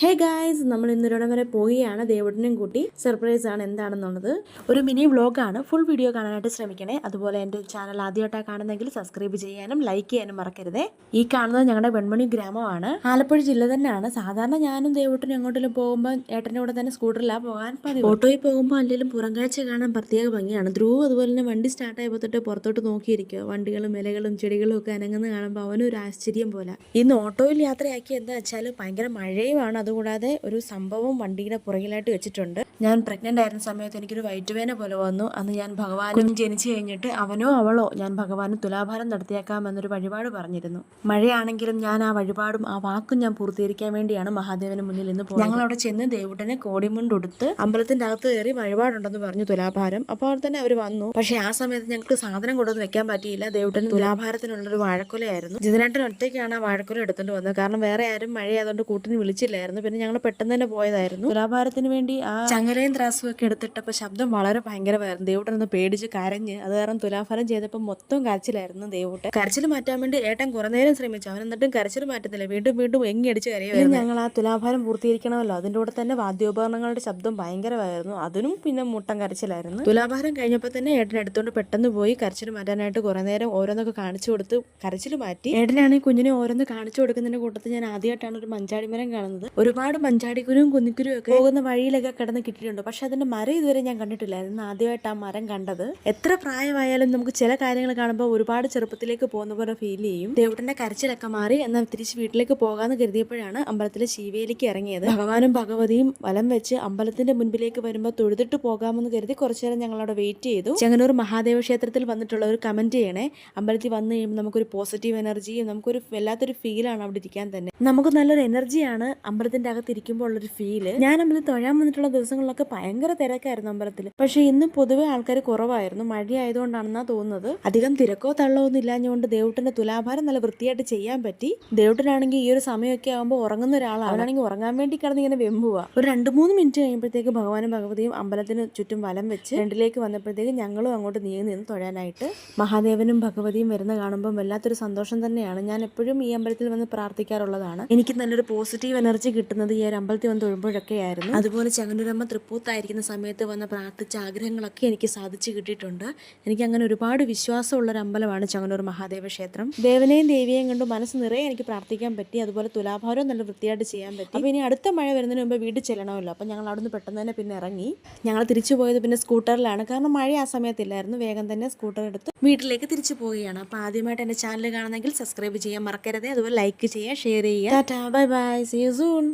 Hey guys, നമ്മൾ ഇന്നൊരിടം വരെ പോവുകയാണ്. ദേവുടിനെയും കൂട്ടി സർപ്രൈസ് ആണ്. എന്താണെന്നുള്ളത് ഒരു മിനി വ്ലോഗാണ്. ഫുൾ വീഡിയോ കാണാനായിട്ട് ശ്രമിക്കണേ. അതുപോലെ എൻ്റെ ചാനൽ ആദ്യമായിട്ടാണ് കാണുന്നെങ്കിൽ സബ്സ്ക്രൈബ് ചെയ്യാനും ലൈക്ക് ചെയ്യാനും മറക്കരുതേ. ഈ കാണുന്നത് ഞങ്ങളുടെ വെൺമണി ഗ്രാമമാണ്. ആലപ്പുഴ ജില്ല തന്നെയാണ്. സാധാരണ ഞാനും ദേവുട്ടിനും എങ്ങോട്ടെങ്കിലും പോകുമ്പോൾ ഏട്ടൻ്റെ കൂടെ തന്നെ സ്കൂട്ടറിലാണ് പോകാൻ പതിവ്. ഓട്ടോയിൽ പോകുമ്പോൾ അല്ലെങ്കിലും പുറംകാഴ്ച കാണാൻ പ്രത്യേക ഭംഗിയാണ്. ധ്രുവ് അതുപോലെ തന്നെ വണ്ടി സ്റ്റാർട്ടായപ്പോൾ തൊട്ട് പുറത്തോട്ട് നോക്കിയിരിക്കുക. വണ്ടികളും ഇലകളും ചെടികളും ഒക്കെ അനങ്ങുന്ന കാണുമ്പോൾ അവനൊരു ആശ്ചര്യം പോലെ. ഇന്ന് ഓട്ടോയിൽ യാത്രയാക്കി എന്താ വെച്ചാൽ ഭയങ്കര മഴയുമാണ്. അതുകൂടാതെ ഒരു സംഭവം വണ്ടിയുടെ പുറകിലായിട്ട് വെച്ചിട്ടുണ്ട്. ഞാൻ പ്രഗ്നന്റ് ആയിരുന്ന സമയത്ത് എനിക്കൊരു വയറ്റുവേന പോലെ വന്നു. അന്ന് ഞാൻ ഭഗവാനും ജനിച്ചു കഴിഞ്ഞിട്ട് അവനോ അവളോ ഞാൻ ഭഗവാന് തുലാഭാരം നടത്തിയേക്കാമെന്നൊരു വഴിപാട് പറഞ്ഞിരുന്നു. മഴയാണെങ്കിലും ഞാൻ ആ വഴിപാടും ആ വാക്കും ഞാൻ പൂർത്തീകരിക്കാൻ വേണ്ടിയാണ് മഹാദേവന് മുന്നിൽ ഇന്ന് പോകുന്നത്. ഞങ്ങൾ അവിടെ ചെന്ന് ദേവുടനെ കോടിമുണ്ടുടുത്ത് അമ്പലത്തിന്റെ അകത്ത് കയറി വഴിപാടുണ്ടെന്ന് പറഞ്ഞു തുലാഭാരം. അപ്പോൾ തന്നെ അവർ വന്നു. പക്ഷെ ആ സമയത്ത് ഞങ്ങൾക്ക് സാധനം കൊണ്ടൊന്നും വെക്കാൻ പറ്റിയില്ല. ദേവുടന് തുലാഭാരത്തിനുള്ളൊരു വാഴക്കൊലയായിരുന്നു. ജിതനേട്ടൻ ഒറ്റയ്ക്കാണ് ആ വാഴക്കൊല എടുത്തുകൊണ്ട് വന്നത്. കാരണം വേറെ ആരും മഴയായതുകൊണ്ട് കൂട്ടിന് വിളിച്ചില്ലായിരുന്നു. പിന്നെ ഞങ്ങൾ പെട്ടെന്ന് തന്നെ പോയതായിരുന്നു. തുലാഭാരത്തിന് വേണ്ടി ആ ചങ്ങലയും ത്രാസും ഒക്കെ എടുത്തിട്ടപ്പോൾ ശബ്ദം വളരെ ഭയങ്കരമായിരുന്നു. ദേവുട്ടനൊന്ന് പേടിച്ച് കരഞ്ഞ്. അത് കാരണം തുലാഭാരം ചെയ്തപ്പോൾ മൊത്തം കരച്ചിലായിരുന്നു. ദേവുട്ടെ കരച്ചിൽ മാറ്റാൻ വേണ്ടി ഏട്ടൻ കുറെ നേരം ശ്രമിച്ചു. അവൻ എന്നിട്ടും കരച്ചിൽ മാറ്റുന്നില്ല. വീണ്ടും വീണ്ടും എങ്ങിയടിച്ച് കരയുമായിരുന്നു. ഞങ്ങൾ ആ തുലാഭാരം പൂർത്തീകരിക്കണമല്ലോ. അതിൻ്റെ കൂടെ തന്നെ വാദ്യോപകരണങ്ങളുടെ ശബ്ദം ഭയങ്കരമായിരുന്നു. അതിനും പിന്നെ മുട്ടം കരച്ചിലായിരുന്നു. തുലാഭാരം കഴിഞ്ഞപ്പോൾ തന്നെ ഏട്ടൻ എടുത്തുകൊണ്ട് പെട്ടെന്ന് പോയി കരച്ചിൽ മാറ്റാനായിട്ട് കുറെ നേരം ഓരോന്നൊക്കെ കാണിച്ചു കൊടുത്ത് കരച്ചിൽ മാറ്റി. ഏട്ടനാണെങ്കിൽ കുഞ്ഞിനെ ഓരോന്ന് കാണിച്ചു കൊടുക്കുന്നതിന്റെ കൂട്ടത്തിൽ ഞാൻ ആദ്യമായിട്ടാണ് ഒരു മഞ്ചാടിമരം കാണുന്നത്. ഒരുപാട് മഞ്ചാടിക്കുരും കുന്നിക്കുരും ഒക്കെ പോകുന്ന വഴിയിലൊക്കെ കിടന്ന് കിട്ടിയിട്ടുണ്ട്. പക്ഷെ അതിന്റെ മരം ഇതുവരെ ഞാൻ കണ്ടിട്ടില്ലായിരുന്നു. ആദ്യമായിട്ട് ആ മരം കണ്ടത്. എത്ര പ്രായമായാലും നമുക്ക് ചില കാര്യങ്ങൾ കാണുമ്പോൾ ഒരുപാട് ചെറുപ്പത്തിലേക്ക് പോകുന്ന പോലെ ഫീൽ ചെയ്യും. ദേവുട്ടന്റെ കരച്ചിലൊക്കെ മാറി. എന്നാൽ തിരിച്ച് വീട്ടിലേക്ക് പോകാന്ന് കരുതിയപ്പോഴാണ് അമ്പലത്തിലെ ശിവേലിക്ക് ഇറങ്ങിയത്. ഭഗവാനും ഭഗവതിയും വലം വെച്ച് അമ്പലത്തിന്റെ മുൻപിലേക്ക് വരുമ്പോൾ തൊഴുതിട്ട് പോകാമെന്ന് കരുതി കുറച്ചു നേരം ഞങ്ങൾ അവിടെ വെയിറ്റ് ചെയ്തു. ചെങ്ങന്നൂർ മഹാദേവ ക്ഷേത്രത്തിൽ വന്നിട്ടുള്ള ഒരു കമന്റ് ചെയ്യണേ. അമ്പലത്തിൽ വന്നു കഴിയുമ്പോൾ നമുക്കൊരു പോസിറ്റീവ് എനർജിയും നമുക്കൊരു വല്ലാത്തൊരു ഫീലാണ് അവിടെ ഇരിക്കാൻ തന്നെ. നമുക്ക് നല്ലൊരു എനർജിയാണ് അമ്പലത്തിന്റെ അകത്ത് ഇരിക്കുമ്പോൾ ഉള്ളൊരു ഫീല്. ഞാൻ അമ്പലത്തിൽ തൊഴാൻ വന്നിട്ടുള്ള ദിവസങ്ങളിലൊക്കെ ഭയങ്കര തിരക്കായിരുന്നു അമ്പലത്തിൽ. പക്ഷെ ഇന്ന് പൊതുവെ ആൾക്കാർ കുറവായിരുന്നു. മഴയായതുകൊണ്ടാണെന്നാ തോന്നുന്നത്. അധികം തിരക്കോ തള്ളോ ഒന്നും ഇല്ലാഞ്ഞുകൊണ്ട് ദേവുട്ടന്റെ തുലാഭാരം നല്ല വൃത്തിയായിട്ട് ചെയ്യാൻ പറ്റി. ദേവുട്ടനാണെങ്കിൽ ഈ ഒരു സമയമൊക്കെ ആകുമ്പോൾ ഉറങ്ങുന്ന ഒരാളാണ്. അവനാണെങ്കിൽ ഉറങ്ങാൻ വേണ്ടി കിടന്ന് ഇങ്ങനെ വെമ്പുക. ഒരു 2-3 മിനിറ്റ് കഴിയുമ്പോഴത്തേക്ക് ഭഗവാനും ഭഗവതിയും അമ്പലത്തിന് ചുറ്റും വലം വെച്ച് രണ്ടിലേക്ക് വന്നപ്പോഴത്തേക്ക് ഞങ്ങളും അങ്ങോട്ട് നീങ്ങി നിന്ന് തൊഴാനായിട്ട്. മഹാദേവനും ഭഗവതിയും വരുന്ന കാണുമ്പോൾ വല്ലാത്തൊരു സന്തോഷം തന്നെയാണ്. ഞാൻ എപ്പോഴും ഈ അമ്പലത്തിൽ വന്ന് പ്രാർത്ഥിക്കാറുള്ളതാണ്. എനിക്ക് നല്ലൊരു പോസിറ്റീവ് എനർജി കിട്ടുന്നത് ഈ ഒരു അമ്പലത്തിൽ വന്ന് തൊഴുമ്പോഴൊക്കെ ആയിരുന്നു. അതുപോലെ ചെങ്ങന്നൂരമ്മ തൃപ്പൂത്തായിരിക്കുന്ന സമയത്ത് വന്ന് പ്രാർത്ഥിച്ച ആഗ്രഹങ്ങളൊക്കെ എനിക്ക് സാധിച്ചു കിട്ടിയിട്ടുണ്ട്. എനിക്ക് അങ്ങനെ ഒരുപാട് വിശ്വാസമുള്ള ഒരു അമ്പലമാണ് ചെങ്ങന്നൂർ മഹാദേവ ക്ഷേത്രം. ദേവനെയും ദേവിയെയും കണ്ട് മനസ്സ് നിറയെ എനിക്ക് പ്രാർത്ഥിക്കാൻ പറ്റി. അതുപോലെ തുലാഭാരവും നല്ല വൃത്തിയായിട്ട് ചെയ്യാൻ പറ്റി. അപ്പോൾ ഇനി അടുത്ത മഴ വരുന്നതിന് മുമ്പ് വീട്ടിൽ ചെല്ലണമല്ലോ. അപ്പോൾ ഞങ്ങൾ അവിടുന്ന് പെട്ടെന്ന് തന്നെ പിന്നെ ഇറങ്ങി. ഞങ്ങൾ തിരിച്ചു പോയത് പിന്നെ സ്കൂട്ടറിലാണ്. കാരണം മഴ ആ സമയത്തില്ലായിരുന്നു. വേഗം തന്നെ സ്കൂട്ടർ എടുത്ത് വീട്ടിലേക്ക് തിരിച്ചു പോവുകയാണ്. അപ്പോൾ ആദ്യമായിട്ട് എൻ്റെ ചാനൽ കാണുന്നെങ്കിൽ സബ്സ്ക്രൈബ് ചെയ്യാൻ മറക്കരുത്. അതുപോലെ ലൈക്ക് ചെയ്യുക, ഷെയർ ചെയ്യുക. Tata, bye bye, see you soon.